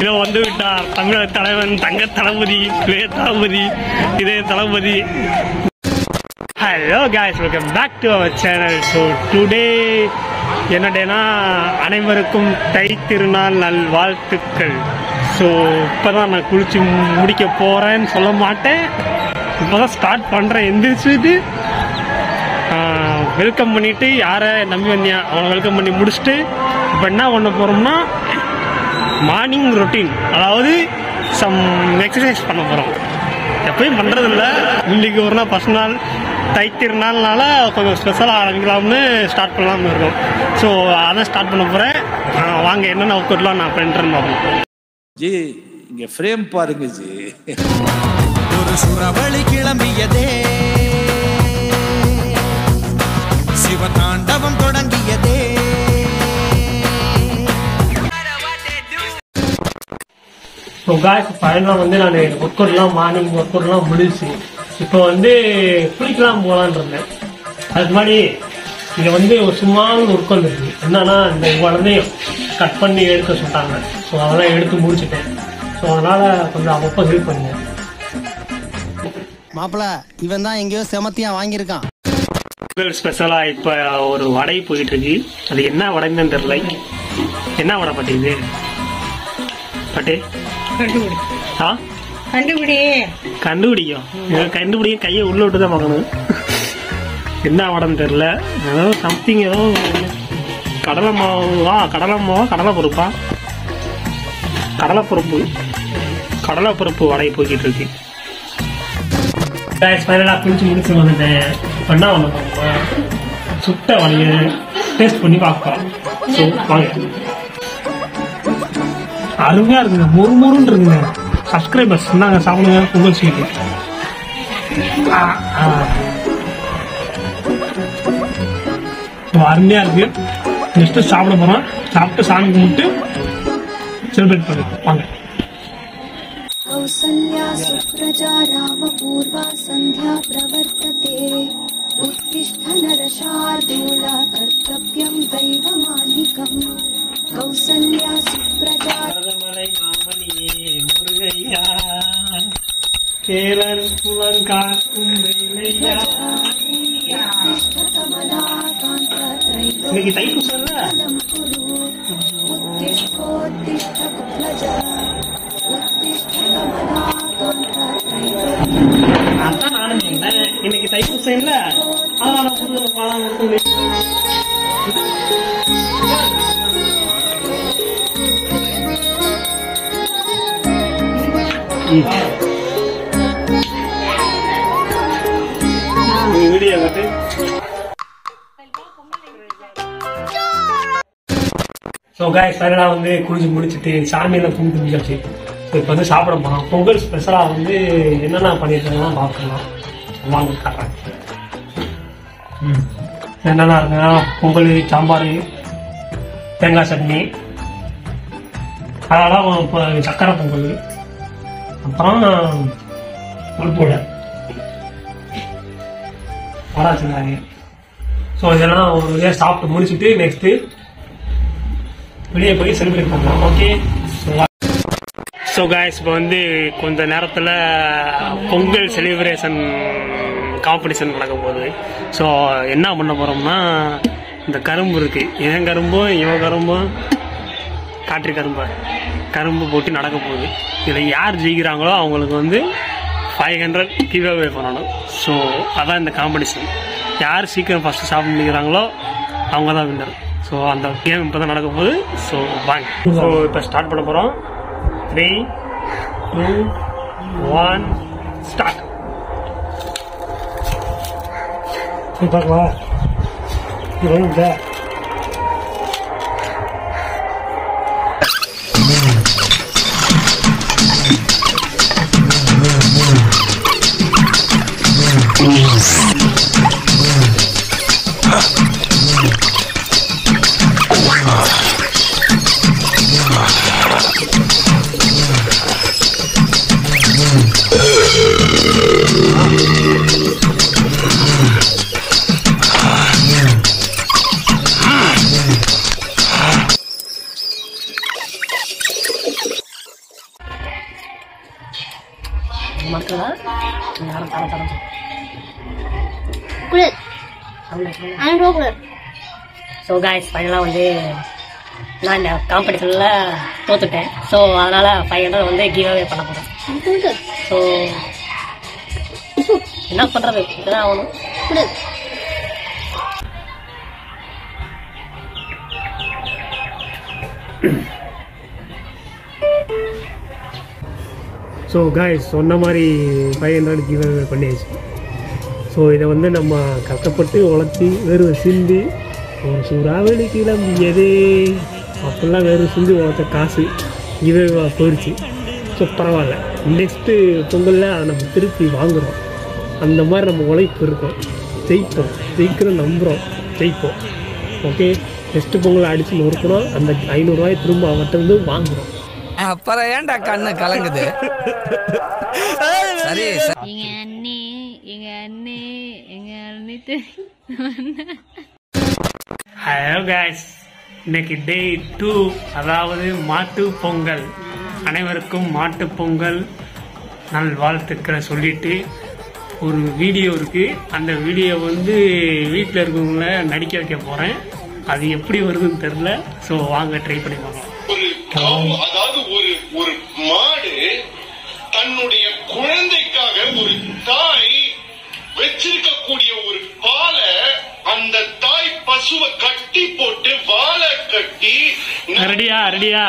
இதோ வந்து விட்டார் தமிழக தலைவன் தங்க தளபதி தளபதி இதே தளபதி. Hello guys, welcome back to our channel. So today என்னடேனா அனைவருக்கும் தை திருநாள் நல்வாழ்த்துக்கள். ஸோ இப்போதான் நான் குளிச்சு முடிக்க போகிறேன்னு சொல்ல மாட்டேன், இப்போதான் ஸ்டார்ட் பண்ணுறேன். எந்திரிச்சுட்டு வெல்கம் பண்ணிவிட்டு யாரை நம்பி வந்தியா அவனை வெல்கம் பண்ணி முடிச்சுட்டு இப்போ என்ன பண்ண போகிறோம்னா மார்னிங் ரொட்டீன், அதாவது சம் எக்ஸசைஸ் பண்ண போகிறோம். எப்பயும் பண்ணுறதில்ல, இன்றைக்கி ஒரு நாள் ஃபஸ்ட் நாள் தை திருநாள்னால கொஞ்சம் ஸ்பெஷலாக ஆரம்பிக்கலாம்னு ஸ்டார்ட் பண்ணலாம்னு இருக்கோம். ஸோ அதான் ஸ்டார்ட் பண்ண போகிறேன். வாங்க என்னென்ன ஒர்க் அவுட்லாம் நான் பண்ணுறேன்னு பார்ப்போம். ஜி இங்கே ஃப்ரேம் பாருங்க ஜி. ஒரு சுறவழி கிளம்பியதே, சிவ தாண்டவம் தொடங்கியதே. ஸோ காய்ஸ் ஃபைனலாக வந்து நான் ஒர்க் அவுட்லாம் மார்னிங் ஒர்க் அவுட்லாம் முடிச்சு இப்போ வந்து குளிக்கலாம் போகலான்னு இருந்தேன். அதுக்கு முன்னாடி இங்கே வந்து ஒரு சும்மான ஒர்க் வந்துருக்கு. என்னன்னா இந்த குழந்தையும் கட் பண்ணி எடுக்க சொல்லிட்டாங்க. ஸோ அதெல்லாம் எடுத்து முடிச்சுட்டேன். ஸோ அதனால் கொஞ்சம் அப்பப்போ ஹெல்ப் பண்ணுங்க. மாப்பிள இவன் தான் எங்கேயோ செமத்தியா வாங்கியிருக்கான். ஸ்பெஷலாக இப்போ ஒரு வடை போயிட்டு இருக்கு. அது என்ன வடைன்னு தெரியல. என்ன வடை பாட்டி இது? பாட்டி கண்டுபிடிக்க கையை உள்ள விட்டு தான் பார்க்கணும். என்ன வடைன்னு தெரியல. ஏதோ சம்திங், ஏதோ கடலை மாவா கடலை பருப்பா, கடலைப்பருப்பு வடை போய்கிட்டு இருக்கு. ஃபைனலாக குளிச்சு முடிச்சு வந்துட்டேன். இப்போ என்ன பண்ண போகிறோம், சுட்ட வடையை டேஸ்ட் பண்ணி பார்க்கலாம். ஸோ வாங்க. அருமையாக இருக்குங்க, முறுமுறுன்னு இருக்குங்க. சப்ஸ்கிரைபர்ஸ் நாங்கள் சாப்பிடுங்க பொங்கல் ஸ்வீட்டு. அருமையாக இருக்கு. நெக்ஸ்ட்டு சாப்பிட போகிறோம். சாப்பிட்டு சாமி கும்பிட்டு செலிப்ரேட் பண்ணி வாங்க. कौसल्या सुप्रजा रामपूर्वा सन्ध्या प्रवर्तते, उत्तिष्ठ नरशार्दूला कर्तव्यं दैवमानिकम्. कौसल्या सुप्रजा இன்னைக்கு தைப்பூசம் उत्तिष्ठोत्तिष्ठ कुब्लजा அதான் நானும் இன்னைக்கு தைப்பூசம் இல்ல, அதனால வீடியோ கட்டு. ஸோ காய்ஸ் ஃபைனலாக வந்து குளிச்சு முடிச்சுட்டு சாமியெல்லாம் கும்பிட்டு முடிச்சாச்சு. ஸோ இப்போ வந்து சாப்பிட போகலாம். பொங்கல் ஸ்பெஷலாக வந்து என்னென்ன பண்ணியிருக்காங்கலாம் பார்க்கலாம். வாங்க காட்டுறேன். என்னென்ன இருக்குன்னா பொங்கல், சாம்பார், தேங்காய் சட்னி, அதெல்லாம் இப்போ சக்கரை பொங்கல், அப்புறம் உள்போட வராச்சுங்க. ஸோ இதெல்லாம் ஒரு வழியாக சாப்பிட்டு முடிச்சுட்டு நெக்ஸ்ட்டு வெளியே போய் செலிப்ரேட் பண்ணலாம். ஓகே. ஸோ காய்ஸ் இப்போ வந்து கொஞ்ச நேரத்தில் பொங்கல் செலிப்ரேஷன் காம்படிஷன் நடக்க போகுது. ஸோ என்ன பண்ண போகிறோம்னா, இந்த கரும்பு இருக்குது, என் கரும்பும் இவன் கரும்பும் காற்று கரும்பு போட்டு நடக்க போகுது. இதில் யார் ஜெயிக்கிறாங்களோ அவங்களுக்கு வந்து 500 கிவ்அவே பண்ணணும். ஸோ அதான் இந்த காம்படிஷன். யார் சீக்கிரம் ஃபஸ்ட்டு சாப்பிட முடிக்கிறாங்களோ அவங்க தான் வின்னர். ஸோ அந்த கேம் இப்போ தான் நடக்க போகுது. ஸோ வாங்க. ஸோ இப்போ ஸ்டார்ட் பண்ண போகிறோம். 3, 2, 1 ஸ்டார்ட். பார்க்கலாம். மக்களா யாரும் தர தர ஸோ காய்ஸ் ஃபைனலாக வந்து நான் இந்த காம்படிஷனில் தோத்துட்டேன். ஸோ அதனால் 500 வந்து கிவ் அவே பண்ண போகிறேன். ஸோ என்ன பண்ணுறது, இதுதான் ஆகணும். ஸோ காய்ஸ் சொன்ன மாதிரி 500 கிவ் அவே பண்ணியாச்சு. ஸோ இதை வந்து நம்ம கஷ்டப்பட்டு உழைச்சி வேறு சிந்தி ஒரு சூறாவளி கிளம்பியதே அப்படிலாம் வேறு சிந்தி உழைச்ச காசு கிவ் அவே போயிடுச்சு. ஸோ பரவாயில்ல, நெக்ஸ்ட்டு பொங்கலில் அதை நம்ம திருப்பி வாங்குகிறோம். அந்த மாதிரி நம்ம உழைப்பு இருக்கும், ஜெயிப்போம், ஜெயிக்கிற நம்புகிறோம், ஜெயிப்போம். ஓகே, நெக்ஸ்ட்டு பொங்கல் அடித்து நொறுக்கணும், அந்த 500 ரூபாய் திரும்ப அவர்கிட்ட வந்து வாங்குகிறோம். அப்புறம் ஏன்டா கண்ணு கலங்குது? சரி ஹலோ காய்ஸ், இன்னைக்கு டே 2, அதாவது மாட்டு பொங்கல். அனைவருக்கும் மாட்டு பொங்கல் நல்வாழ்த்துக்களை சொல்லிட்டு ஒரு வீடியோ இருக்குது. அந்த வீடியோ வந்து வீட்டில் இருக்கவங்கள நடிக்க வைக்க போகிறேன். அது எப்படி வருதுன்னு தெரில. ஸோ வாங்க ட்ரை பண்ணி பார்க்கலாம். அதாவது ஒரு மாடு தன்னுடைய குழந்தைக்காக ஒரு தாய் வச்சிருக்கக்கூடிய ஒரு பாலை அந்த தாய் பசுவை கட்டி போட்டு வாழை கட்டி ரெடியா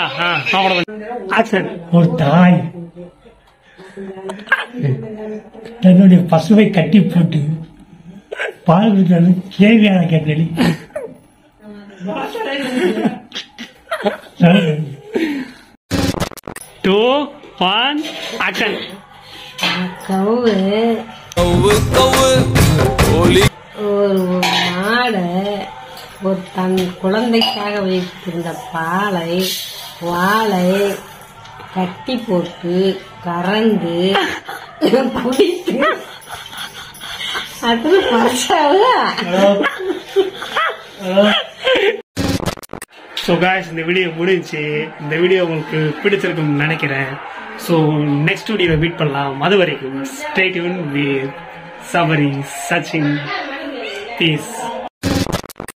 ஆக்சன். ஒரு தாய் தன்னுடைய பசுவை கட்டி போட்டு பால் விடுறது கேள்வியான கேட்டடி. 2, 1 ஆக்சன். ஒரு மாடை ஒரு தன் குழந்தைக்காக வைத்திருந்த பாலை வாழை கட்டி போட்டு கறந்து குடித்து அது ஸோ காய்ஸ், இந்த வீடியோ முடிஞ்சு. இந்த வீடியோ உங்களுக்கு பிடிச்சிருக்குன்னு நினைக்கிறேன். ஸோ நெக்ஸ்ட் வீடியோவை மீட் பண்ணலாம். அது வரைக்கும் stay tuned with Sabari Sachin. Piece.